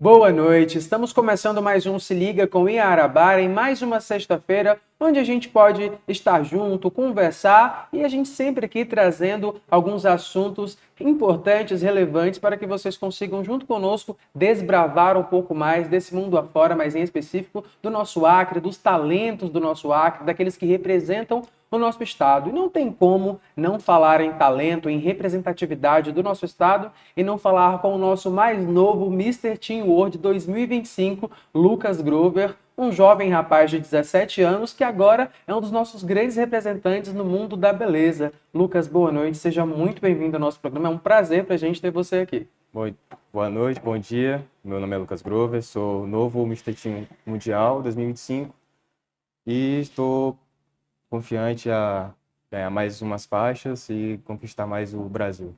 Boa noite, estamos começando mais um Se Liga com Iarabara em mais uma sexta-feira, onde a gente pode estar junto, conversar e a gente sempre aqui trazendo alguns assuntos importantes, relevantes, para que vocês consigam junto conosco desbravar um pouco mais desse mundo afora, mas em específico do nosso Acre, dos talentos do nosso Acre, daqueles que representam o nosso estado. E não tem como não falar em talento, em representatividade do nosso estado e não falar com o nosso mais novo Mr. Teen World 2025, Lucas Grover, um jovem rapaz de 17 anos que agora é um dos nossos grandes representantes no mundo da beleza. Lucas, boa noite, seja muito bem-vindo ao nosso programa, é um prazer para a gente ter você aqui. Boa noite, bom dia. Meu nome é Lucas Grover, sou o novo Mr. Teen Mundial 2025 e estou confiante a ganhar mais umas faixas e conquistar mais o Brasil.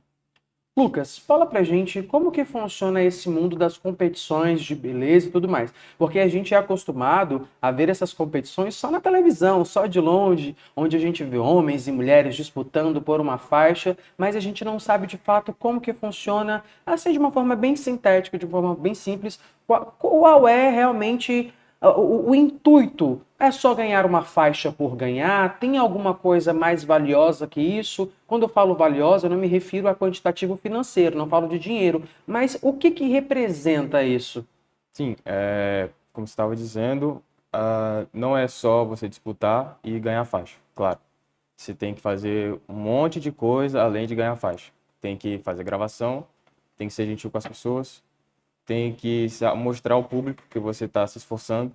Lucas, fala pra gente como que funciona esse mundo das competições de beleza e tudo mais. Porque a gente é acostumado a ver essas competições só na televisão, só de longe, onde a gente vê homens e mulheres disputando por uma faixa, mas a gente não sabe de fato como que funciona, assim de uma forma bem sintética, de uma forma bem simples, qual é realmente o intuito. É só ganhar uma faixa por ganhar? Tem alguma coisa mais valiosa que isso? Quando eu falo valiosa, eu não me refiro a quantitativo financeiro, não falo de dinheiro. Mas o que representa isso? Sim, como você estava dizendo, não é só você disputar e ganhar faixa, claro. Você tem que fazer um monte de coisa além de ganhar faixa. Tem que fazer gravação, tem que ser gentil com as pessoas, tem que mostrar ao público que você está se esforçando.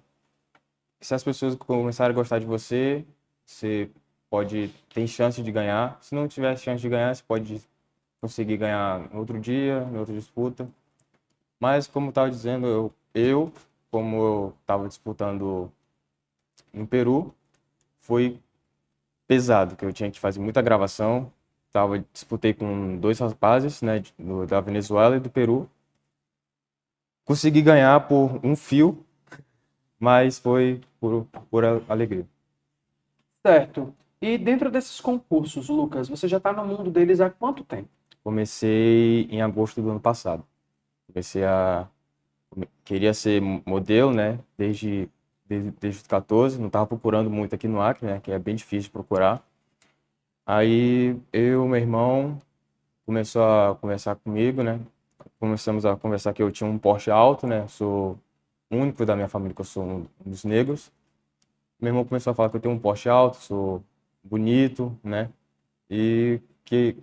Se as pessoas começarem a gostar de você, você tem chance de ganhar. Se não tiver chance de ganhar, você pode conseguir ganhar no outro dia, em outra disputa. Mas, como eu estava dizendo, como eu estava disputando no Peru, foi pesado, que eu tinha que fazer muita gravação. Disputei com dois rapazes, né, da Venezuela e do Peru. Consegui ganhar por um fio, mas foi por alegria. Certo. E dentro desses concursos, Lucas, você já está no mundo deles há quanto tempo? Comecei em agosto do ano passado. Queria ser modelo, né? Desde os 14, não estava procurando muito aqui no Acre, né? Que é bem difícil de procurar. Aí eu e meu irmão começou a conversar comigo, né? Começamos a conversar que eu tinha um porte alto, né? Sou o único da minha família que eu sou um dos negros. Meu irmão começou a falar que eu tenho um porte alto, sou bonito, né? E que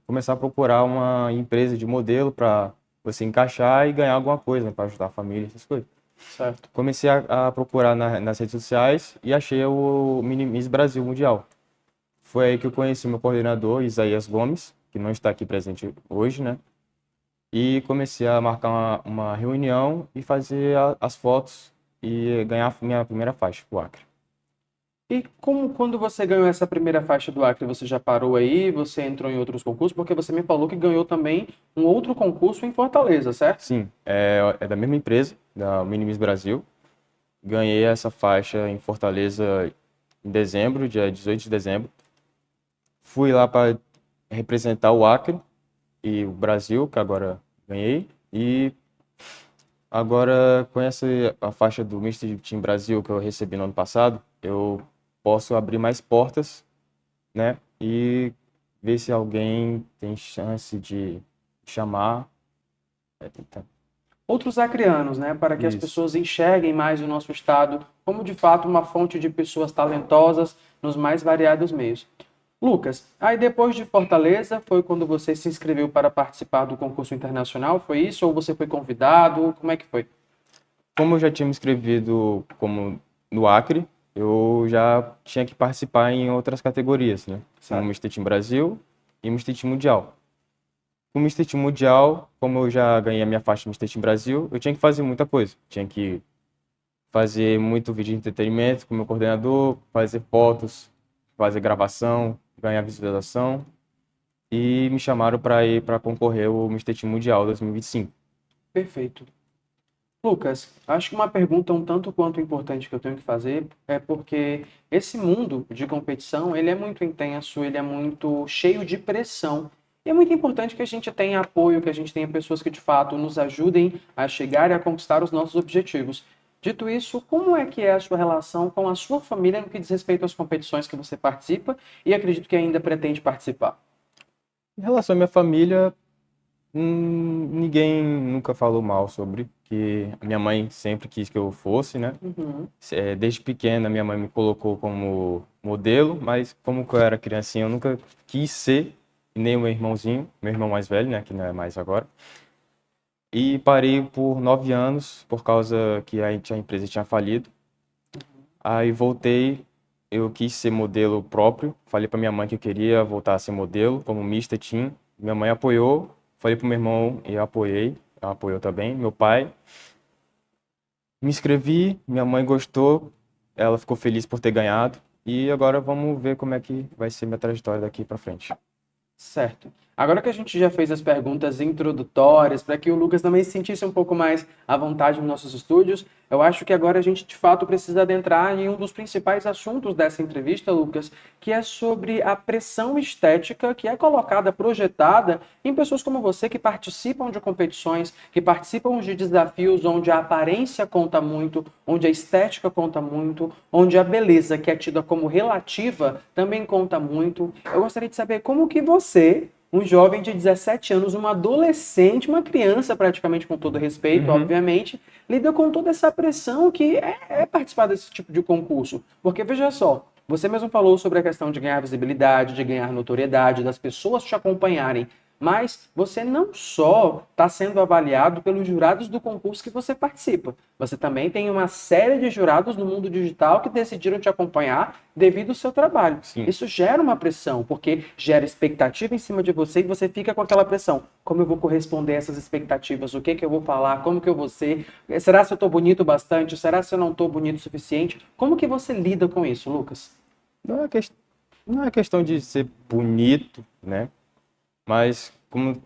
começar a procurar uma empresa de modelo para você encaixar e ganhar alguma coisa, né, para ajudar a família, essas coisas. Certo. Comecei a procurar nas redes sociais e achei o Mini Miss Brasil Mundial. Foi aí que eu conheci o meu coordenador, Isaías Gomes, que não está aqui presente hoje, né? E comecei a marcar uma reunião e fazer as fotos e ganhar a minha primeira faixa pro Acre. E como quando você ganhou essa primeira faixa do Acre, você já parou aí, você entrou em outros concursos? Porque você me falou que ganhou também um outro concurso em Fortaleza, certo? Sim, é da mesma empresa, da Mini Miss Brasil. Ganhei essa faixa em Fortaleza em dezembro, dia 18 de dezembro. Fui lá para representar o Acre e o Brasil, que agora ganhei. E agora, com a faixa do Mr. Team Brasil que eu recebi no ano passado, eu posso abrir mais portas, né? E ver se alguém tem chance de chamar. Outros acreanos, né? Para que as Isso. pessoas enxerguem mais o nosso estado como, de fato, uma fonte de pessoas talentosas nos mais variados meios. Lucas, aí depois de Fortaleza, foi quando você se inscreveu para participar do concurso internacional, foi isso? Ou você foi convidado? Como é que foi? Como eu já tinha me inscrevido como no Acre, eu já tinha que participar em outras categorias, né? Como Certo. Mr. Team Brasil e Mr. Team Mundial. O Mr. Team Mundial, como eu já ganhei a minha faixa do Mr. Team Brasil, eu tinha que fazer muita coisa. Tinha que fazer muito vídeo de entretenimento com o meu coordenador, fazer fotos, fazer gravação, ganhar visualização. E me chamaram para ir para concorrer ao Mr. Team Mundial 2025. Perfeito. Lucas, acho que uma pergunta um tanto quanto importante que eu tenho que fazer é porque esse mundo de competição, ele é muito intenso, ele é muito cheio de pressão. E é muito importante que a gente tenha apoio, que a gente tenha pessoas que de fato nos ajudem a chegar e a conquistar os nossos objetivos. Dito isso, como é que é a sua relação com a sua família no que diz respeito às competições que você participa e acredito que ainda pretende participar? Em relação à minha família, ninguém nunca falou mal sobre, que a minha mãe sempre quis que eu fosse, né? Uhum. Desde pequena, minha mãe me colocou como modelo, mas como que eu era criancinha, eu nunca quis ser, e nem o meu irmãozinho, meu irmão mais velho, né, que não é mais agora. E parei por 9 anos, por causa que a empresa tinha falido. Aí voltei, eu quis ser modelo próprio, falei pra minha mãe que eu queria voltar a ser modelo, como Mr. Teen. Minha mãe apoiou, falei pro meu irmão e eu apoiei, ela apoiou também, meu pai. Me inscrevi, minha mãe gostou, ela ficou feliz por ter ganhado. E agora vamos ver como é que vai ser minha trajetória daqui pra frente. Certo. Agora que a gente já fez as perguntas introdutórias, para que o Lucas também se sentisse um pouco mais à vontade nos nossos estúdios, eu acho que agora a gente de fato precisa adentrar em um dos principais assuntos dessa entrevista, Lucas, que é sobre a pressão estética que é colocada, projetada em pessoas como você que participam de competições, que participam de desafios onde a aparência conta muito, onde a estética conta muito, onde a beleza, que é tida como relativa, também conta muito. Eu gostaria de saber como que você, um jovem de 17 anos, uma adolescente, uma criança praticamente com todo respeito, Uhum. obviamente, lida com toda essa pressão que é participar desse tipo de concurso. Porque veja só, você mesmo falou sobre a questão de ganhar visibilidade, de ganhar notoriedade, das pessoas te acompanharem, mas você não só está sendo avaliado pelos jurados do concurso que você participa, você também tem uma série de jurados no mundo digital que decidiram te acompanhar devido ao seu trabalho. Sim. Isso gera uma pressão, porque gera expectativa em cima de você e você fica com aquela pressão. Como eu vou corresponder a essas expectativas? O que que eu vou falar? Como que eu vou ser? Será se eu estou bonito bastante? Será se eu não estou bonito o suficiente? Como que você lida com isso, Lucas? Não é, não é questão de ser bonito, né? Mas como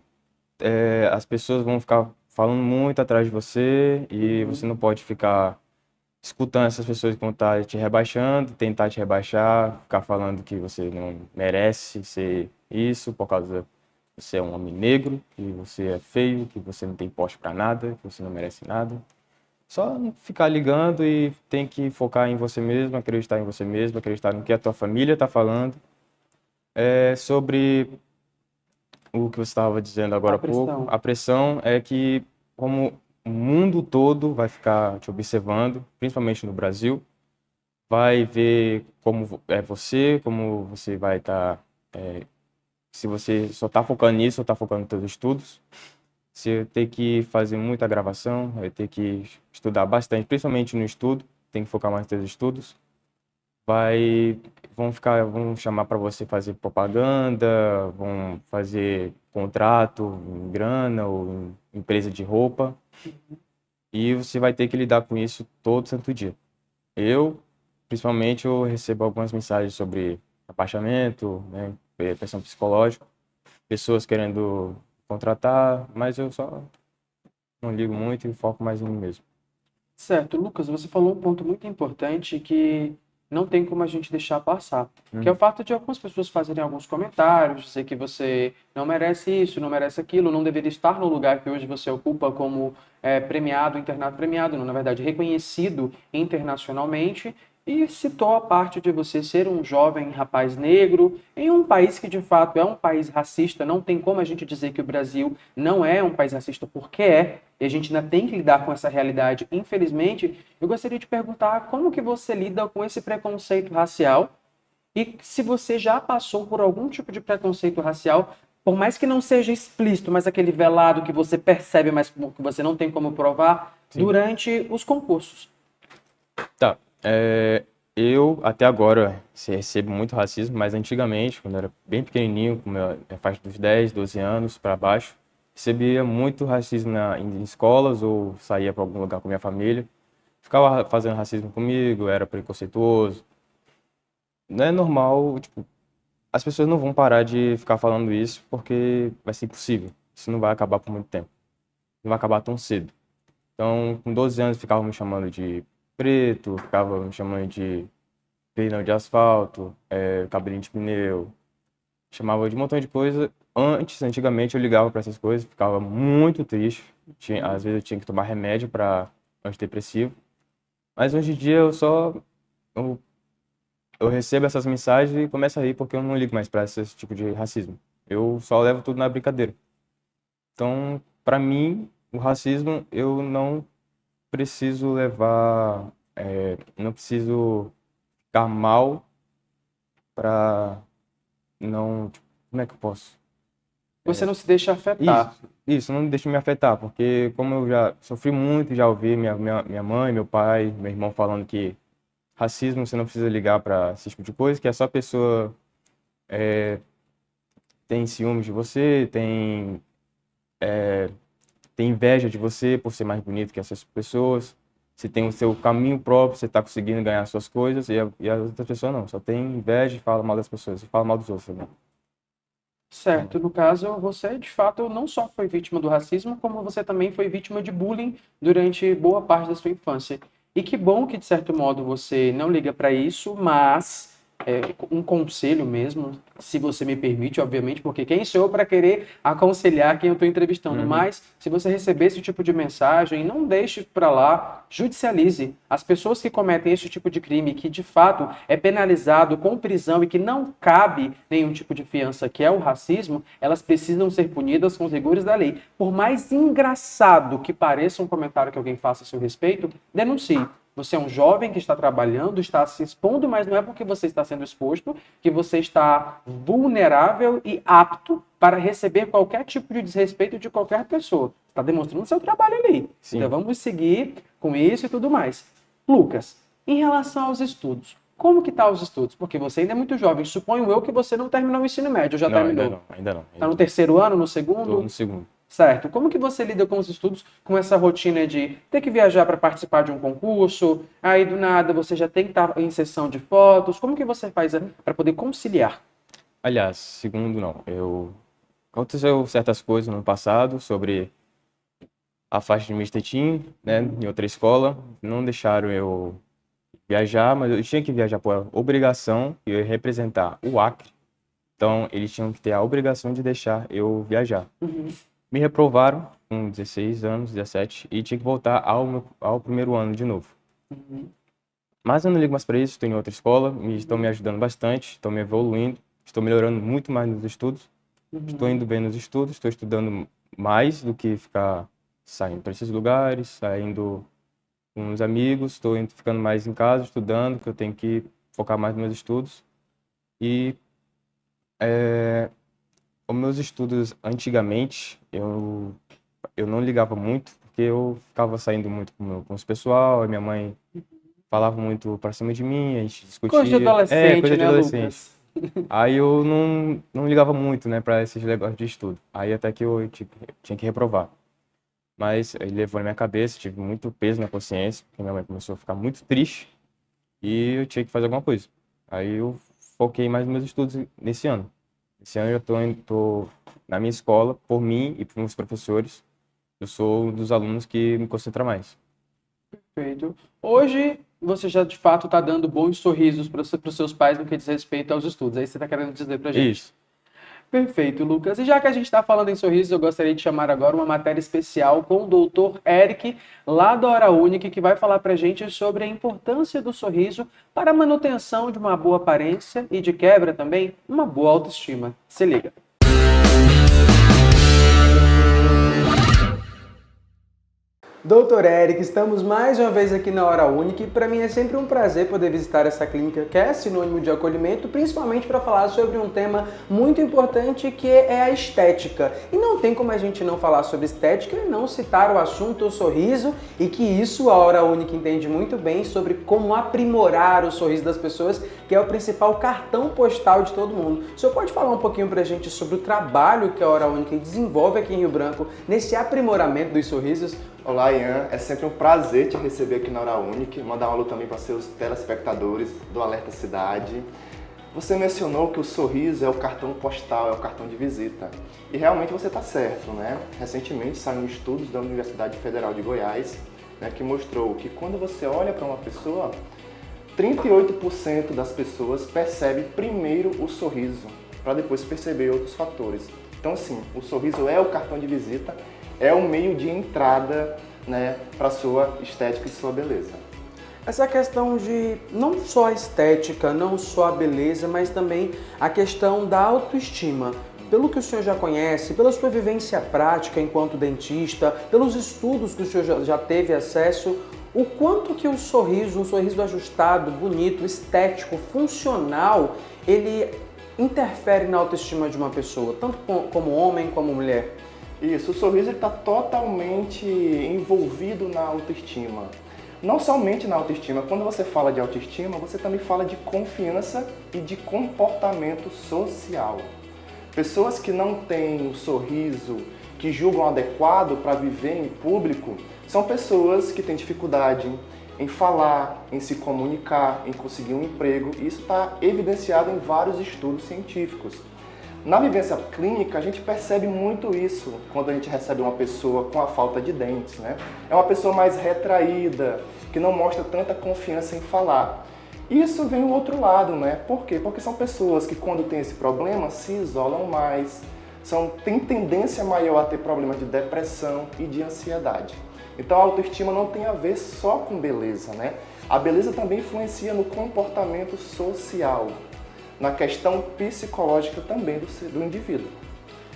as pessoas vão ficar falando muito atrás de você e você não pode ficar escutando essas pessoas que vão estar te rebaixando, tentar te rebaixar, ficar falando que você não merece ser isso por causa que você é um homem negro, que você é feio, que você não tem poste para nada, que você não merece nada. Só não ficar ligando e tem que focar em você mesmo, acreditar em você mesmo, acreditar no que a tua família está falando. Sobre o que você estava dizendo agora A há pouco, pressão. a pressão é que, como o mundo todo vai ficar te observando, principalmente no Brasil, vai ver como é você, como você vai estar, se você só está focando nisso, ou está focando nos seus estudos, você tem que fazer muita gravação, vai ter que estudar bastante, principalmente no estudo, tem que focar mais nos seus estudos, vai vão chamar para você fazer propaganda, vão fazer contrato em grana ou em empresa de roupa e você vai ter que lidar com isso todo santo dia. Eu, principalmente, eu recebo algumas mensagens sobre abaixamento, né, pressão psicológica, pessoas querendo contratar, mas eu só não ligo muito e foco mais em mim mesmo. Certo, Lucas, você falou um ponto muito importante que não tem como a gente deixar passar, que é o fato de algumas pessoas fazerem alguns comentários, dizer que você não merece isso, não merece aquilo, não deveria estar no lugar que hoje você ocupa como premiado, internado premiado, não, na verdade, reconhecido internacionalmente, e citou a parte de você ser um jovem rapaz negro em um país que de fato é um país racista, não tem como a gente dizer que o Brasil não é um país racista, porque é, e a gente ainda tem que lidar com essa realidade, infelizmente. Eu gostaria de perguntar como que você lida com esse preconceito racial e se você já passou por algum tipo de preconceito racial, por mais que não seja explícito, mas aquele velado que você percebe, mas que você não tem como provar, Sim. durante os concursos. Tá. Eu, até agora, recebo muito racismo, mas antigamente, quando eu era bem pequenininho, com a faixa dos 10, 12 anos para baixo, recebia muito racismo em escolas ou saía para algum lugar com minha família. Ficava fazendo racismo comigo, era preconceituoso. Não é normal, tipo, as pessoas não vão parar de ficar falando isso porque vai ser impossível. Isso não vai acabar por muito tempo. Não vai acabar tão cedo. Então, com 12 anos, ficavam me chamando de preto, ficavam me chamando de pneu de asfalto, cabelinho de pneu, chamava de um montão de coisa. Antigamente eu ligava para essas coisas, ficava muito triste. Às vezes eu tinha que tomar remédio para antidepressivo. Mas hoje em dia eu, eu recebo essas mensagens e começo a rir porque eu não ligo mais para esse tipo de racismo. Eu só levo tudo na brincadeira. Então, para mim, o racismo eu não preciso levar, não preciso ficar mal para não, tipo, como é que eu posso? Você não se deixa afetar. Isso não deixa me afetar, porque como eu já sofri muito, já ouvi minha mãe, meu pai, meu irmão falando que racismo você não precisa ligar para esse tipo de coisa, que é só a pessoa tem ciúmes de você, tem inveja de você por ser mais bonito que essas pessoas. Você tem o seu caminho próprio, você está conseguindo ganhar suas coisas, e as outras pessoas não, só tem inveja e fala mal das pessoas, e fala mal dos outros também. Certo, no caso, você de fato não só foi vítima do racismo, como você também foi vítima de bullying durante boa parte da sua infância. E que bom que, de certo modo, você não liga para isso, mas um conselho mesmo, se você me permite, obviamente, porque quem sou eu para querer aconselhar quem eu estou entrevistando, Uhum. mas se você receber esse tipo de mensagem, não deixe para lá, judicialize. As pessoas que cometem esse tipo de crime, que de fato é penalizado com prisão e que não cabe nenhum tipo de fiança, que é o racismo, elas precisam ser punidas com os rigores da lei. Por mais engraçado que pareça um comentário que alguém faça a seu respeito, denuncie. Você é um jovem que está trabalhando, está se expondo, mas não é porque você está sendo exposto que você está vulnerável e apto para receber qualquer tipo de desrespeito de qualquer pessoa. Está demonstrando seu trabalho ali. Então Sim. vamos seguir com isso e tudo mais. Lucas, em relação aos estudos, como que tá os estudos? Porque você ainda é muito jovem. Suponho eu que você não terminou o ensino médio, já Não, ainda terminou. não, ainda não. Está no terceiro ano, no Tô segundo? no segundo. Certo. Como que você lida com os estudos, com essa rotina de ter que viajar para participar de um concurso, aí do nada você já tem que estar em sessão de fotos? Como que você faz para poder conciliar? Aliás, segundo não. Aconteceu certas coisas no passado sobre a faixa de Mr. Teen, né, em outra escola. Não deixaram eu viajar, mas eu tinha que viajar por obrigação e eu ia representar o Acre. Então, eles tinham que ter a obrigação de deixar eu viajar. Uhum. Me reprovaram com 16 anos, 17, e tinha que voltar ao primeiro ano de novo. Uhum. Mas eu não ligo mais para isso, estou em outra escola, estão me ajudando bastante, estou me evoluindo, estou melhorando muito mais nos estudos, estou Uhum. indo bem nos estudos, estou estudando mais do que ficar saindo para esses lugares, saindo com os amigos, estou ficando mais em casa, estudando, que eu tenho que focar mais nos meus estudos. E os meus estudos antigamente, eu não ligava muito, porque eu ficava saindo muito com os pessoal, e minha mãe falava muito pra cima de mim, a gente Coisa de discutia. É, adolescente, coisa de né, adolescente. Lucas? Aí eu não ligava muito, né, pra esses negócios de estudo. Aí até que eu tinha que reprovar. Mas ele levou na minha cabeça, tive muito peso na consciência, porque minha mãe começou a ficar muito triste e eu tinha que fazer alguma coisa. Aí eu foquei mais nos meus estudos nesse ano. Esse ano eu tô na minha escola, por mim e por meus professores. Eu sou um dos alunos que me concentra mais. Perfeito. Hoje você já de fato está dando bons sorrisos para os seus pais no que diz respeito aos estudos. É isso que você está querendo dizer para gente. Isso. Perfeito, Lucas. E já que a gente está falando em sorrisos, eu gostaria de chamar agora uma matéria especial com o doutor Eric, lá da Hora Única, que vai falar para a gente sobre a importância do sorriso para a manutenção de uma boa aparência e, de quebra também, uma boa autoestima. Se liga. Doutor Eric, estamos mais uma vez aqui na Hora Única e para mim é sempre um prazer poder visitar essa clínica que é sinônimo de acolhimento, principalmente para falar sobre um tema muito importante que é a estética. E não tem como a gente não falar sobre estética e não citar o assunto o sorriso, e que isso a Hora Única entende muito bem sobre como aprimorar o sorriso das pessoas, que é o principal cartão postal de todo mundo. O senhor pode falar um pouquinho para a gente sobre o trabalho que a Hora Única desenvolve aqui em Rio Branco nesse aprimoramento dos sorrisos? Olá, Ian. É sempre um prazer te receber aqui na Hora Única. Mandar um alô também para seus telespectadores do Alerta Cidade. Você mencionou que o sorriso é o cartão postal, é o cartão de visita. E realmente você está certo, né? Recentemente saíram estudos da Universidade Federal de Goiás, né, que mostrou que quando você olha para uma pessoa, 38% das pessoas percebe primeiro o sorriso, para depois perceber outros fatores. Então, assim, o sorriso é o cartão de visita, é o meio de entrada, né, para sua estética e sua beleza. Essa questão de não só a estética, não só a beleza, mas também a questão da autoestima. Pelo que o senhor já conhece, pela sua vivência prática enquanto dentista, pelos estudos que o senhor já teve acesso, o quanto que o sorriso, um sorriso ajustado, bonito, estético, funcional, ele interfere na autoestima de uma pessoa, tanto como homem como mulher? Isso, o sorriso está totalmente envolvido na autoestima. Não somente na autoestima, quando você fala de autoestima, você também fala de confiança e de comportamento social. Pessoas que não têm o sorriso, que julgam adequado para viver em público, são pessoas que têm dificuldade em falar, em se comunicar, em conseguir um emprego. E isso está evidenciado em vários estudos científicos. Na vivência clínica, a gente percebe muito isso quando a gente recebe uma pessoa com a falta de dentes, né? É uma pessoa mais retraída, que não mostra tanta confiança em falar. Isso vem o outro lado, né? Por quê? Porque são pessoas que, quando tem esse problema, se isolam mais, têm tendência maior a ter problemas de depressão e de ansiedade. Então, a autoestima não tem a ver só com beleza, né? A beleza também influencia no comportamento social, na questão psicológica também do indivíduo.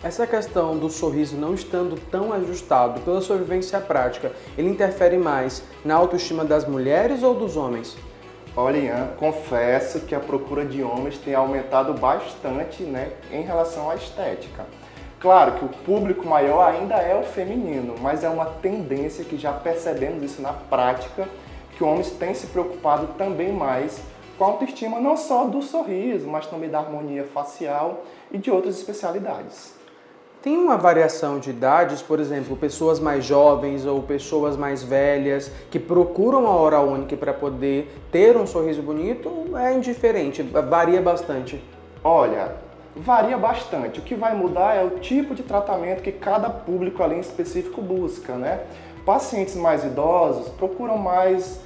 Essa questão do sorriso não estando tão ajustado pela sua vivência prática, ele interfere mais na autoestima das mulheres ou dos homens? Olha, Ian, confesso que a procura de homens tem aumentado bastante, né, em relação à estética. Claro que o público maior ainda é o feminino, mas é uma tendência que já percebemos isso na prática, que homens têm se preocupado também mais com a autoestima não só do sorriso, mas também da harmonia facial e de outras especialidades. Tem uma variação de idades, por exemplo, pessoas mais jovens ou pessoas mais velhas que procuram a Oral Unique para poder ter um sorriso bonito, ou é indiferente, varia bastante? Olha, varia bastante. O que vai mudar é o tipo de tratamento que cada público ali em específico busca, né? Pacientes mais idosos procuram mais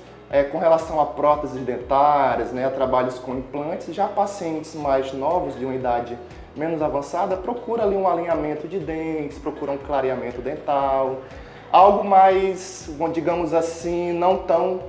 com relação a próteses dentárias, né, a trabalhos com implantes. Já pacientes mais novos, de uma idade menos avançada, procura ali um alinhamento de dentes, procura um clareamento dental, algo mais, digamos assim, não tão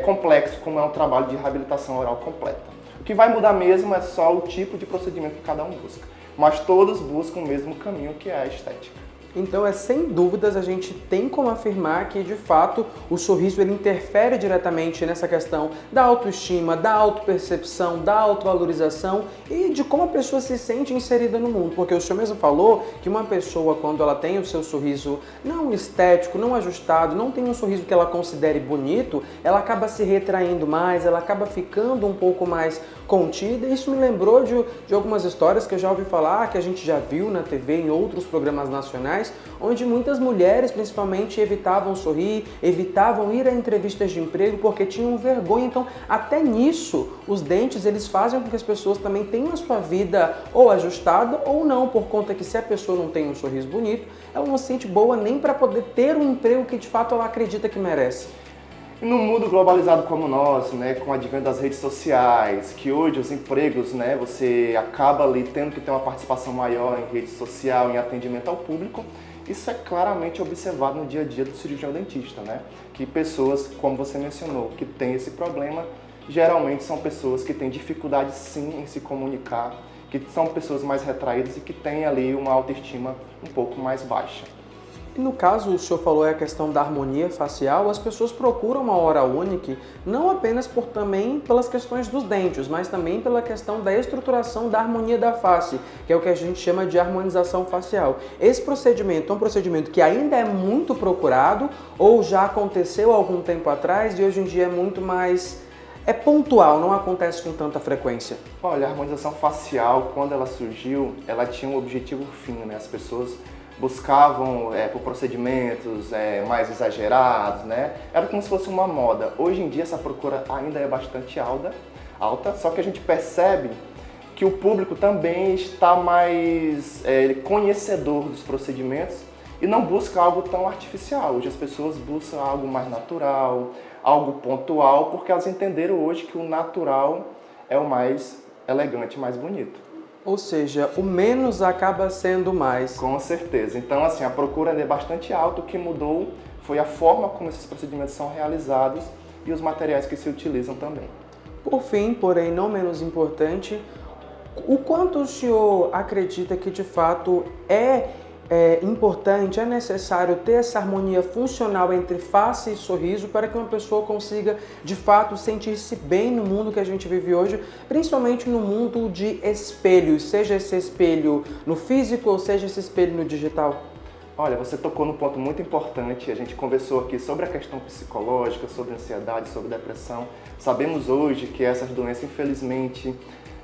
complexo como é um trabalho de reabilitação oral completa. O que vai mudar mesmo é só o tipo de procedimento que cada um busca, mas todos buscam o mesmo caminho, que é a estética. Então, sem dúvidas, a gente tem como afirmar que, de fato, o sorriso ele interfere diretamente nessa questão da autoestima, da autopercepção, da autovalorização e de como a pessoa se sente inserida no mundo. Porque o senhor mesmo falou que uma pessoa, quando ela tem o seu sorriso não estético, não ajustado, não tem um sorriso que ela considere bonito, ela acaba se retraindo mais, ela acaba ficando um pouco mais contida. Isso me lembrou de algumas histórias que eu já ouvi falar, que a gente já viu na TV, em outros programas nacionais, onde muitas mulheres, principalmente, evitavam sorrir, evitavam ir a entrevistas de emprego porque tinham vergonha. Então, até nisso, os dentes, eles fazem com que as pessoas também tenham a sua vida ou ajustada ou não, por conta que se a pessoa não tem um sorriso bonito, ela não se sente boa nem para poder ter um emprego que, de fato, ela acredita que merece. E num mundo globalizado como o nosso, né, com o advento das redes sociais, que hoje os empregos, né, você acaba ali tendo que ter uma participação maior em rede social, em atendimento ao público, isso é claramente observado no dia a dia do cirurgião dentista, né? Que pessoas, como você mencionou, que têm esse problema, geralmente são pessoas que têm dificuldade sim em se comunicar, que são pessoas mais retraídas e que têm ali uma autoestima um pouco mais baixa. E no caso, o senhor falou a questão da harmonia facial, as pessoas procuram a Oral Unique não apenas também pelas questões dos dentes, mas também pela questão da estruturação da harmonia da face, que é o que a gente chama de harmonização facial. Esse procedimento é um procedimento que ainda é muito procurado ou já aconteceu há algum tempo atrás e hoje em dia é muito mais pontual, não acontece com tanta frequência? Olha, a harmonização facial, quando ela surgiu, ela tinha um objetivo fino, né? As pessoas buscavam por procedimentos mais exagerados, né? Era como se fosse uma moda. Hoje em dia essa procura ainda é bastante alta, só que a gente percebe que o público também está mais conhecedor dos procedimentos e não busca algo tão artificial. Hoje as pessoas buscam algo mais natural, algo pontual, porque elas entenderam hoje que o natural é o mais elegante, mais bonito. Ou seja, o menos acaba sendo mais. Com certeza. Então, assim, a procura é bastante alta. O que mudou foi a forma como esses procedimentos são realizados e os materiais que se utilizam também. Por fim, porém não menos importante, o quanto o senhor acredita que de fato é importante, é necessário ter essa harmonia funcional entre face e sorriso para que uma pessoa consiga de fato sentir-se bem no mundo que a gente vive hoje, principalmente no mundo de espelhos, seja esse espelho no físico ou seja esse espelho no digital? Olha, você tocou num ponto muito importante. A gente conversou aqui sobre a questão psicológica, sobre ansiedade, sobre depressão. Sabemos hoje que essas doenças, infelizmente,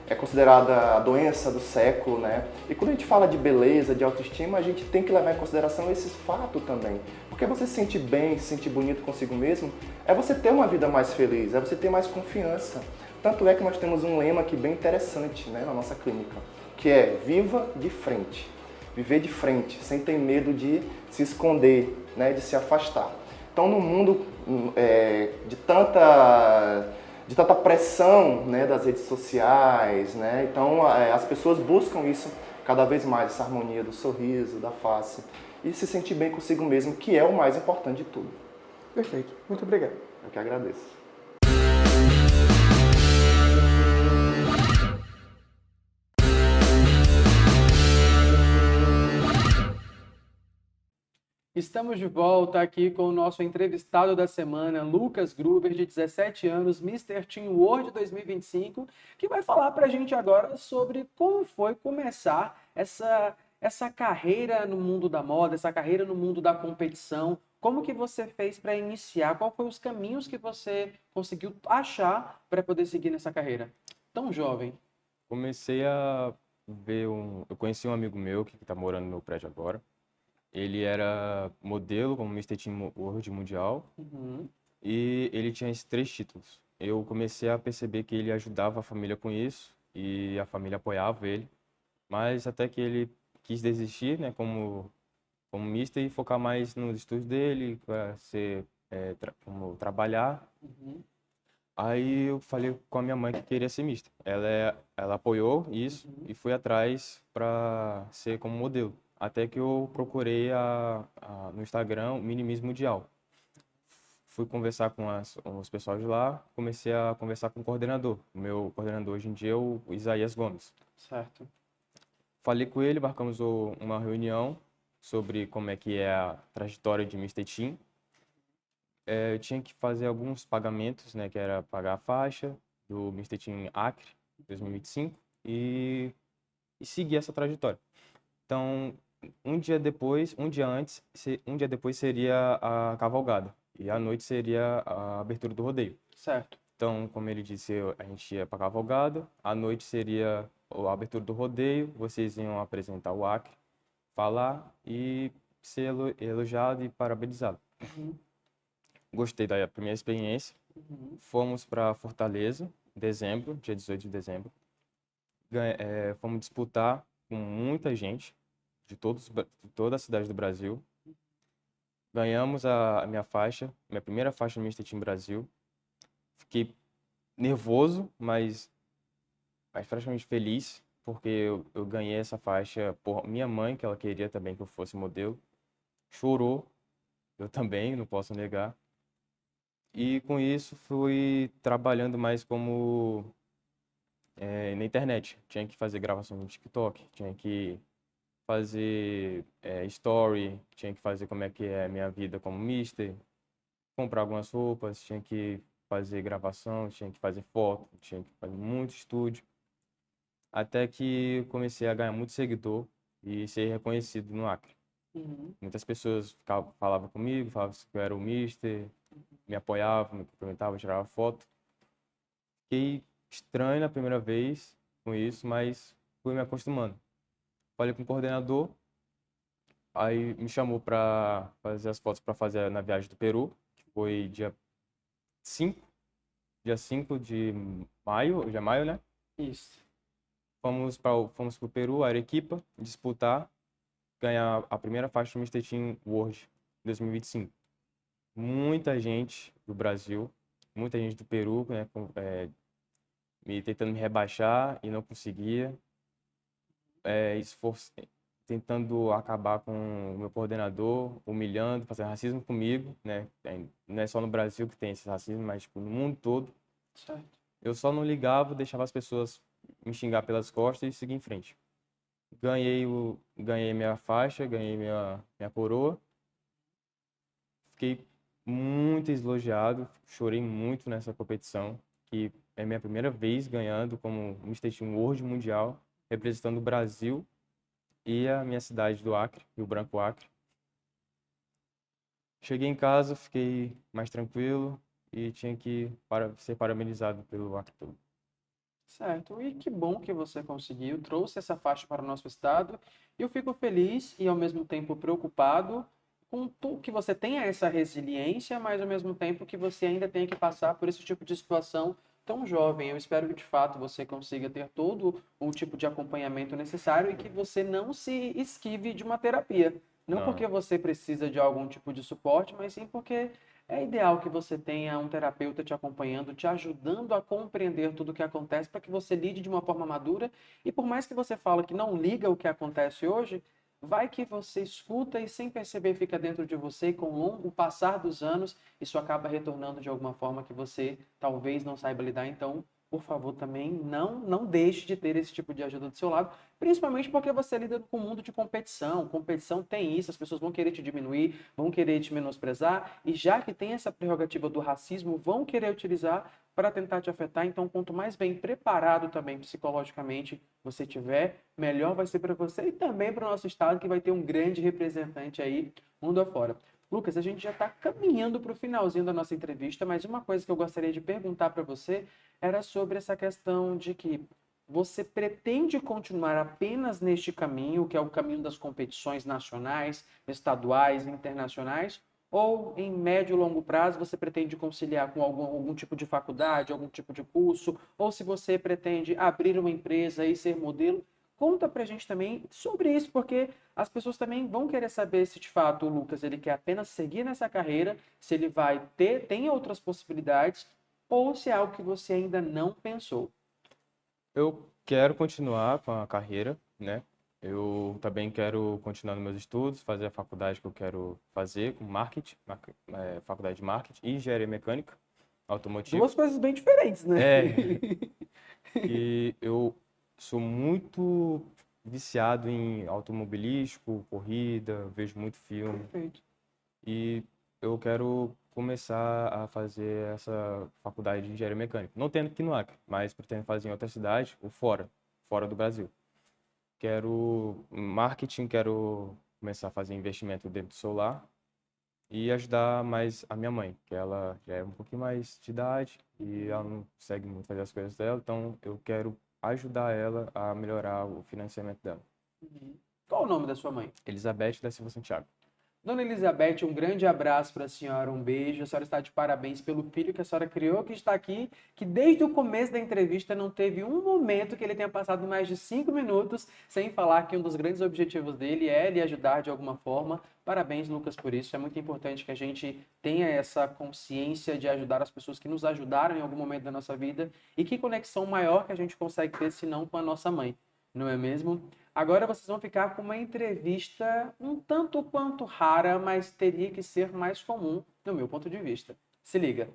é considerada a doença do século, né? E quando a gente fala de beleza, de autoestima, a gente tem que levar em consideração esse fato também. Porque você se sentir bem, se sentir bonito consigo mesmo, é você ter uma vida mais feliz, é você ter mais confiança. Tanto é que nós temos um lema aqui bem interessante, né, na nossa clínica, que é viva de frente. Viver de frente, sem ter medo de se esconder, né, de se afastar. Então, no mundo de tanta pressão, né, das redes sociais, né, então as pessoas buscam isso cada vez mais, essa harmonia do sorriso, da face, e se sentir bem consigo mesmo, que é o mais importante de tudo. Perfeito, muito obrigado. Eu que agradeço. Estamos de volta aqui com o nosso entrevistado da semana, Lucas Gruber, de 17 anos, Mr. Teen World 2025, que vai falar para a gente agora sobre como foi começar essa carreira no mundo da moda, essa carreira no mundo da competição. Como que você fez para iniciar? Qual foram os caminhos que você conseguiu achar para poder seguir nessa carreira? Tão jovem. Comecei a ver eu conheci um amigo meu que está morando no meu prédio agora. Ele era modelo como Mr. Teen World Mundial Uhum. e ele tinha esses 3 títulos. Eu comecei a perceber que ele ajudava a família com isso e a família apoiava ele, mas até que ele quis desistir, né, como Mister e focar mais nos estudos dele, para ser como trabalhar. Uhum. Aí eu falei com a minha mãe que queria ser Mister. Ela apoiou isso e fui atrás para ser como modelo. Até que eu procurei no Instagram o Mini Mundial. Fui conversar com os pessoal de lá, comecei a conversar com o coordenador. O meu coordenador hoje em dia é o Isaías Gomes. Certo. Falei com ele, marcamos uma reunião sobre como é que é a trajetória de Mr. Teen. Eu tinha que fazer alguns pagamentos, né, que era pagar a faixa do Mr. Teen Acre 2025 e seguir essa trajetória. Então, um dia depois seria a cavalgada e à noite seria a abertura do rodeio. Certo. Então, como ele disse, a gente ia para a cavalgada, à noite seria a abertura do rodeio, vocês iam apresentar o Acre, falar e ser elogiado e parabenizado. Uhum. Gostei da primeira experiência. Uhum. Fomos para Fortaleza, dezembro, dia 18 de dezembro. Fomos disputar com muita gente de toda a cidade do Brasil. Ganhamos a minha faixa, minha primeira faixa no Mr. Teen Brasil. Fiquei nervoso, mas praticamente feliz, porque eu ganhei essa faixa por minha mãe, que ela queria também que eu fosse modelo. Chorou, eu também, não posso negar. E com isso fui trabalhando mais como na internet. Tinha que fazer gravação no TikTok, tinha que fazer story, tinha que fazer como é que é a minha vida como mister, comprar algumas roupas, tinha que fazer gravação, tinha que fazer foto, tinha que fazer muito estúdio. Até que comecei a ganhar muito seguidor e ser reconhecido no Acre. Uhum. Muitas pessoas falavam comigo, falavam que eu era o mister, me apoiavam, me cumprimentavam, tiravam foto. Fiquei estranho na primeira vez com isso, mas fui me acostumando. Falei com o coordenador, aí me chamou para fazer as fotos para fazer na viagem do Peru, que foi dia 5 de maio, já é maio, né? Isso. Fomos para o Peru, Arequipa, disputar, ganhar a primeira faixa do Mr. Teen World 2025. Muita gente do Brasil, muita gente do Peru, né, tentando me rebaixar e não conseguia. tentando acabar com o meu coordenador, humilhando, fazendo racismo comigo, né? Não é só no Brasil que tem esse racismo, mas tipo, no mundo todo. Certo. Eu só não ligava, deixava as pessoas me xingar pelas costas e seguir em frente. Ganhei minha faixa, ganhei minha coroa. Fiquei muito elogiado, chorei muito nessa competição, que é minha primeira vez ganhando como Mr. Team World Mundial, representando o Brasil e a minha cidade do Acre, Rio Branco, Acre. Cheguei em casa, fiquei mais tranquilo e tinha que ser parabenizado pelo Acre todo. Certo, e que bom que você conseguiu, trouxe essa faixa para o nosso estado. Eu fico feliz e ao mesmo tempo preocupado com que você tenha essa resiliência, mas ao mesmo tempo que você ainda tenha que passar por esse tipo de situação tão jovem. Eu espero que de fato você consiga ter todo o tipo de acompanhamento necessário e que você não se esquive de uma terapia. Não porque você precisa de algum tipo de suporte, mas sim porque é ideal que você tenha um terapeuta te acompanhando, te ajudando a compreender tudo o que acontece para que você lide de uma forma madura. E por mais que você fale que não liga o que acontece hoje, vai que você escuta e sem perceber fica dentro de você e com o longo passar dos anos, isso acaba retornando de alguma forma que você talvez não saiba lidar. Então, por favor, também não deixe de ter esse tipo de ajuda do seu lado, principalmente porque você lida com o mundo de competição. Competição tem isso, as pessoas vão querer te diminuir, vão querer te menosprezar, e já que tem essa prerrogativa do racismo, vão querer utilizar para tentar te afetar. Então, quanto mais bem preparado também psicologicamente você tiver, melhor vai ser para você e também para o nosso estado, que vai ter um grande representante aí mundo afora. Lucas, a gente já está caminhando para o finalzinho da nossa entrevista, mas uma coisa que eu gostaria de perguntar para você era sobre essa questão de que você pretende continuar apenas neste caminho, que é o caminho das competições nacionais, estaduais e internacionais, ou em médio e longo prazo você pretende conciliar com algum tipo de faculdade, algum tipo de curso, ou se você pretende abrir uma empresa e ser modelo? Conta pra gente também sobre isso, porque as pessoas também vão querer saber se de fato o Lucas ele quer apenas seguir nessa carreira, se ele tem outras possibilidades, ou se é algo que você ainda não pensou. Eu quero continuar com a carreira, né? Eu também quero continuar nos meus estudos, fazer a faculdade que eu quero fazer, com marketing, faculdade de marketing e engenharia mecânica automotiva. Duas coisas bem diferentes, né? E eu sou muito viciado em automobilístico, corrida, vejo muito filme. Perfeito. E eu quero começar a fazer essa faculdade de engenharia mecânica. Não tendo aqui no Acre, mas pretendo fazer em outra cidade ou fora do Brasil. Quero marketing, quero começar a fazer investimento dentro do celular e ajudar mais a minha mãe, que ela já é um pouquinho mais de idade e ela não consegue muito fazer as coisas dela, então eu quero ajudar ela a melhorar o financiamento dela. Qual o nome da sua mãe? Elizabeth da Silva Santiago. Dona Elizabeth, um grande abraço para a senhora, um beijo. A senhora está de parabéns pelo filho que a senhora criou, que está aqui, que desde o começo da entrevista não teve um momento que ele tenha passado mais de 5 minutos sem falar que um dos grandes objetivos dele é lhe ajudar de alguma forma. Parabéns, Lucas, por isso. É muito importante que a gente tenha essa consciência de ajudar as pessoas que nos ajudaram em algum momento da nossa vida. E que conexão maior que a gente consegue ter, se não com a nossa mãe, não é mesmo? Agora vocês vão ficar com uma entrevista um tanto quanto rara, mas teria que ser mais comum, do meu ponto de vista. Se liga.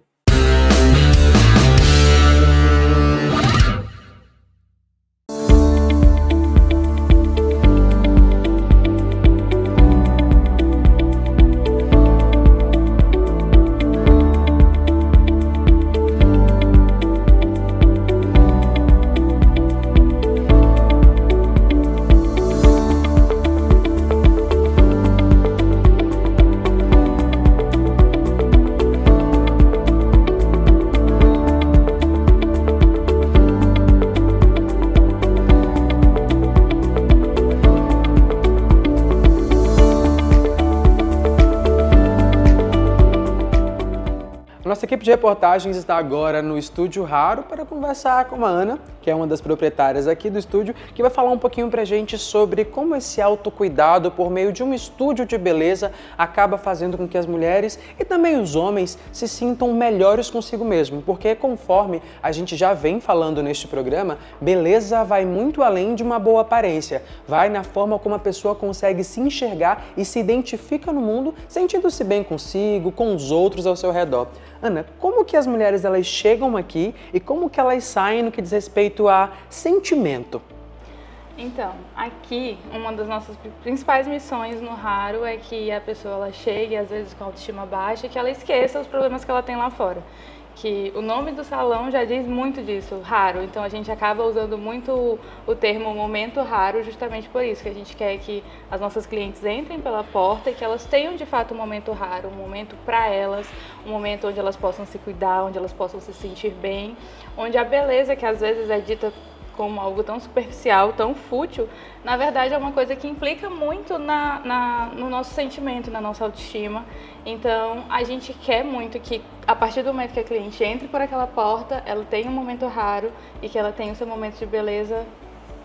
Nossa equipe de reportagens está agora no Estúdio Raro para conversar com a Ana, que é uma das proprietárias aqui do estúdio, que vai falar um pouquinho pra gente sobre como esse autocuidado por meio de um estúdio de beleza acaba fazendo com que as mulheres e também os homens se sintam melhores consigo mesmo, porque conforme a gente já vem falando neste programa, beleza vai muito além de uma boa aparência, vai na forma como a pessoa consegue se enxergar e se identifica no mundo, sentindo-se bem consigo, com os outros ao seu redor. Ana, como que as mulheres elas chegam aqui e como que elas saem no que diz respeito a sentimento? Então, aqui, uma das nossas principais missões no Raro é que a pessoa ela chegue, às vezes com autoestima baixa, e que ela esqueça os problemas que ela tem lá fora. Que o nome do salão já diz muito disso, raro. Então a gente acaba usando muito o termo momento raro justamente por isso, que a gente quer que as nossas clientes entrem pela porta e que elas tenham de fato um momento raro, um momento para elas, um momento onde elas possam se cuidar, onde elas possam se sentir bem, onde a beleza que às vezes é dita como algo tão superficial, tão fútil, na verdade é uma coisa que implica muito no nosso sentimento, na nossa autoestima. Então, a gente quer muito que, a partir do momento que a cliente entre por aquela porta, ela tenha um momento raro e que ela tenha o seu momento de beleza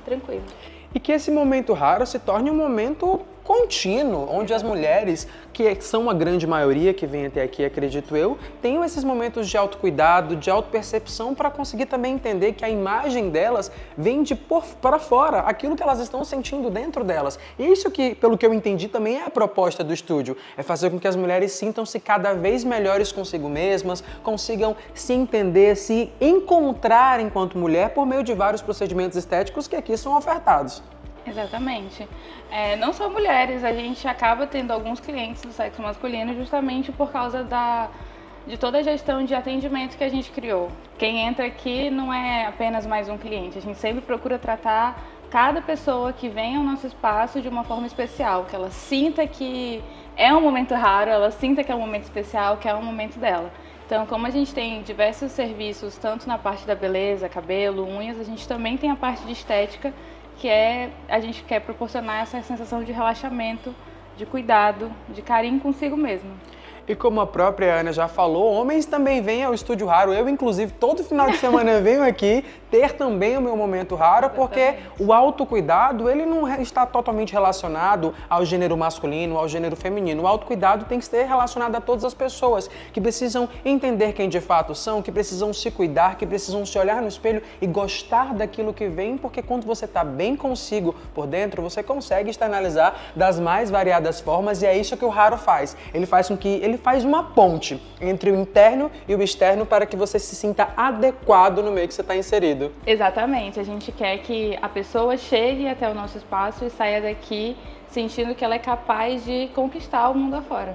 tranquilo. E que esse momento raro se torne um momento contínuo, onde as mulheres, que são a grande maioria que vem até aqui, acredito eu, tenham esses momentos de autocuidado, de autopercepção para conseguir também entender que a imagem delas vem de para fora, aquilo que elas estão sentindo dentro delas. E isso que, pelo que eu entendi, também é a proposta do estúdio, é fazer com que as mulheres sintam-se cada vez melhores consigo mesmas, consigam se entender, se encontrar enquanto mulher por meio de vários procedimentos estéticos que aqui são ofertados. Exatamente. Não só mulheres, a gente acaba tendo alguns clientes do sexo masculino justamente por causa de toda a gestão de atendimento que a gente criou. Quem entra aqui não é apenas mais um cliente, a gente sempre procura tratar cada pessoa que vem ao nosso espaço de uma forma especial, que ela sinta que é um momento raro, ela sinta que é um momento especial, que é um momento dela. Então, como a gente tem diversos serviços, tanto na parte da beleza, cabelo, unhas, a gente também tem a parte de estética, que a gente quer proporcionar essa sensação de relaxamento, de cuidado, de carinho consigo mesmo. E como a própria Ana já falou, homens também vêm ao Estúdio Raro. Eu, inclusive, todo final de semana venho aqui ter também o meu momento raro, porque o autocuidado, ele não está totalmente relacionado ao gênero masculino, ao gênero feminino. O autocuidado tem que ser relacionado a todas as pessoas que precisam entender quem de fato são, que precisam se cuidar, que precisam se olhar no espelho e gostar daquilo que vem, porque quando você está bem consigo por dentro, você consegue externalizar das mais variadas formas, e é isso que o Raro faz. Ele faz uma ponte entre o interno e o externo para que você se sinta adequado no meio que você está inserido. Exatamente, a gente quer que a pessoa chegue até o nosso espaço e saia daqui sentindo que ela é capaz de conquistar o mundo afora.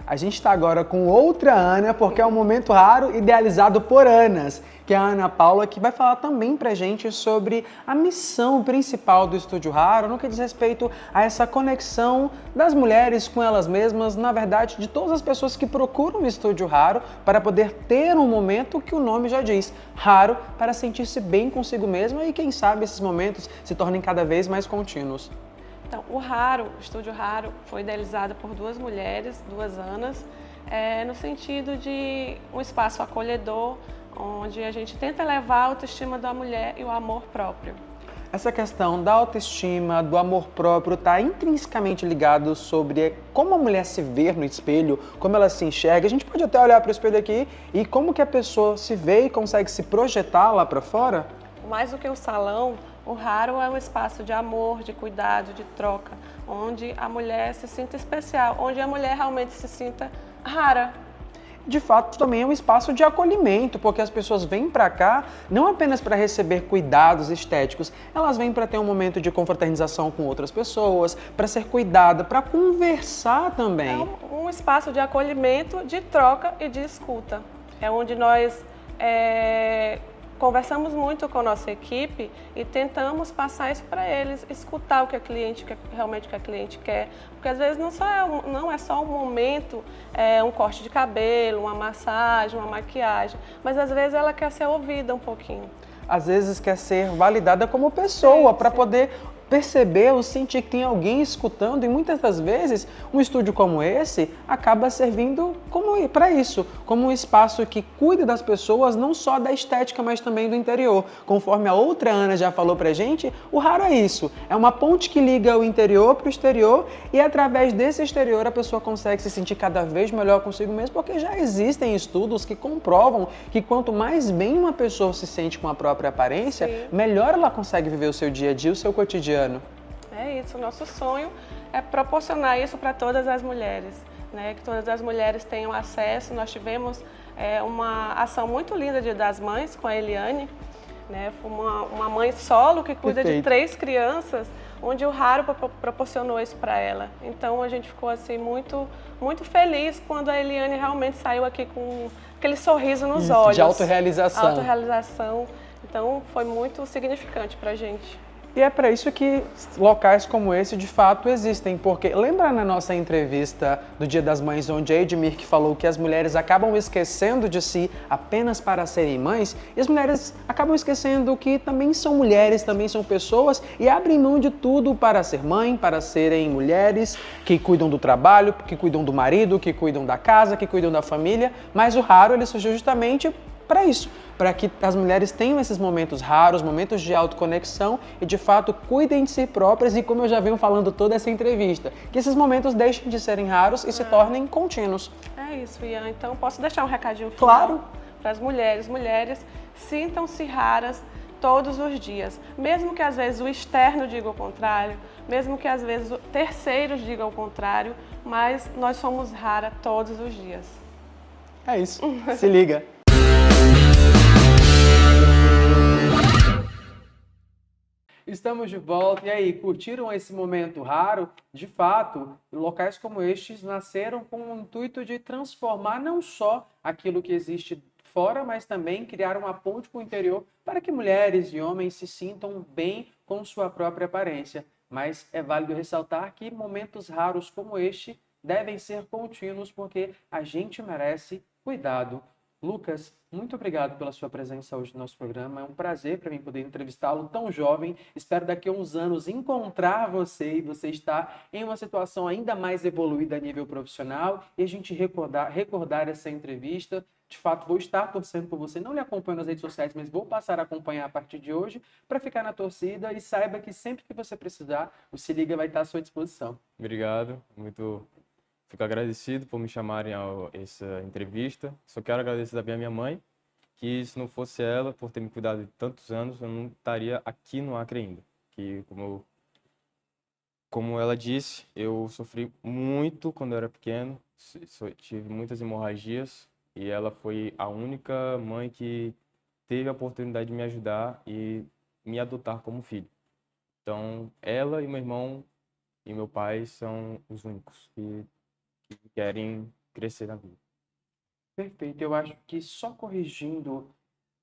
A gente está agora com outra Ana, porque é um momento raro idealizado por Anas, que é a Ana Paula, que vai falar também pra gente sobre a missão principal do Estúdio Raro, no que diz respeito a essa conexão das mulheres com elas mesmas, na verdade, de todas as pessoas que procuram o Estúdio Raro para poder ter um momento que o nome já diz, raro, para sentir-se bem consigo mesma e, quem sabe, esses momentos se tornem cada vez mais contínuos. Então, o Estúdio Raro, foi idealizado por duas mulheres, duas Anas, no sentido de um espaço acolhedor, onde a gente tenta elevar a autoestima da mulher e o amor próprio. Essa questão da autoestima, do amor próprio, está intrinsecamente ligado sobre como a mulher se vê no espelho, como ela se enxerga. A gente pode até olhar para o espelho aqui e como que a pessoa se vê e consegue se projetar lá para fora? Mais do que o salão, o Raro é um espaço de amor, de cuidado, de troca, onde a mulher se sinta especial, onde a mulher realmente se sinta rara. De fato, também é um espaço de acolhimento, porque as pessoas vêm para cá não apenas para receber cuidados estéticos, elas vêm para ter um momento de confraternização com outras pessoas, para ser cuidada, para conversar também. É um espaço de acolhimento, de troca e de escuta. É onde nós conversamos muito com a nossa equipe e tentamos passar isso para eles, escutar o que a cliente quer, realmente o que a cliente quer, porque às vezes não é só um momento, um corte de cabelo, uma massagem, uma maquiagem, mas às vezes ela quer ser ouvida um pouquinho. Às vezes quer ser validada como pessoa, para poder perceber ou sentir que tem alguém escutando, e muitas das vezes um estúdio como esse acaba servindo para isso, como um espaço que cuida das pessoas, não só da estética, mas também do interior. Conforme a outra Ana já falou pra gente, o Raro é isso, é uma ponte que liga o interior para o exterior, e através desse exterior a pessoa consegue se sentir cada vez melhor consigo mesmo, porque já existem estudos que comprovam que quanto mais bem uma pessoa se sente com a própria aparência, Sim. melhor ela consegue viver o seu dia a dia, o seu cotidiano. É isso, o nosso sonho é proporcionar isso para todas as mulheres, né? Que todas as mulheres tenham acesso. Nós tivemos uma ação muito linda de Dia das Mães com a Eliane, né? Foi uma mãe solo que cuida de Perfeito. 3 crianças, onde o Raro proporcionou isso para ela. Então a gente ficou assim muito, muito feliz quando a Eliane realmente saiu aqui com aquele sorriso nos Isso, olhos. de autorrealização. Autorrealização. Então foi muito significante para a gente. E é para isso que locais como esse de fato existem, porque lembra na nossa entrevista do Dia das Mães, onde a Edmir que falou que as mulheres acabam esquecendo de si apenas para serem mães, e as mulheres acabam esquecendo que também são mulheres, também são pessoas, e abrem mão de tudo para ser mãe, para serem mulheres que cuidam do trabalho, que cuidam do marido, que cuidam da casa, que cuidam da família, mas o Raro ele surgiu justamente para isso, para que as mulheres tenham esses momentos raros, momentos de autoconexão e de fato cuidem de si próprias, e como eu já venho falando toda essa entrevista, que esses momentos deixem de serem raros e se tornem contínuos. É isso, Ian. Então, posso deixar um recadinho final Claro. para as mulheres? Mulheres, sintam-se raras todos os dias. Mesmo que às vezes o externo diga o contrário, mesmo que às vezes terceiros digam o contrário, mas nós somos raras todos os dias. É isso, se liga. Estamos de volta. E aí, curtiram esse momento raro? De fato, locais como estes nasceram com o intuito de transformar não só aquilo que existe fora, mas também criar uma ponte com o interior para que mulheres e homens se sintam bem com sua própria aparência. Mas é válido ressaltar que momentos raros como este devem ser contínuos, porque a gente merece cuidado. Lucas, muito obrigado pela sua presença hoje no nosso programa. É um prazer para mim poder entrevistá-lo tão jovem. Espero daqui a uns anos encontrar você e você estar em uma situação ainda mais evoluída a nível profissional e a gente recordar essa entrevista. De fato, vou estar torcendo por você. Não lhe acompanho nas redes sociais, mas vou passar a acompanhar a partir de hoje para ficar na torcida, e saiba que sempre que você precisar, o Se Liga vai estar à sua disposição. Obrigado, fico agradecido por me chamarem a essa entrevista. Só quero agradecer também a minha mãe, que se não fosse ela, por ter me cuidado de tantos anos, eu não estaria aqui no Acre ainda. Que, como ela disse, eu sofri muito quando eu era pequeno, tive muitas hemorragias, e ela foi a única mãe que teve a oportunidade de me ajudar e me adotar como filho. Então, ela e meu irmão e meu pai são os únicos que querem crescer na vida. Perfeito. Eu acho que só corrigindo,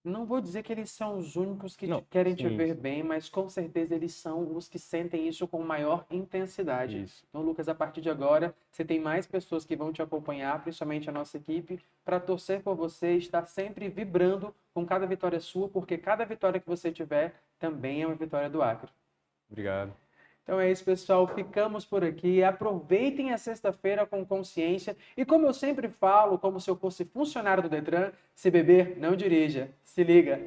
não vou dizer que eles são os únicos que Não, querem te sim, ver sim. bem, mas com certeza eles são os que sentem isso com maior intensidade. Isso. Então, Lucas, a partir de agora, você tem mais pessoas que vão te acompanhar, principalmente a nossa equipe, para torcer por você, estar sempre vibrando com cada vitória sua, porque cada vitória que você tiver também é uma vitória do Acre. Obrigado. Então é isso, pessoal. Ficamos por aqui. Aproveitem a sexta-feira com consciência. E como eu sempre falo, como se eu fosse funcionário do Detran, se beber, não dirija. Se liga.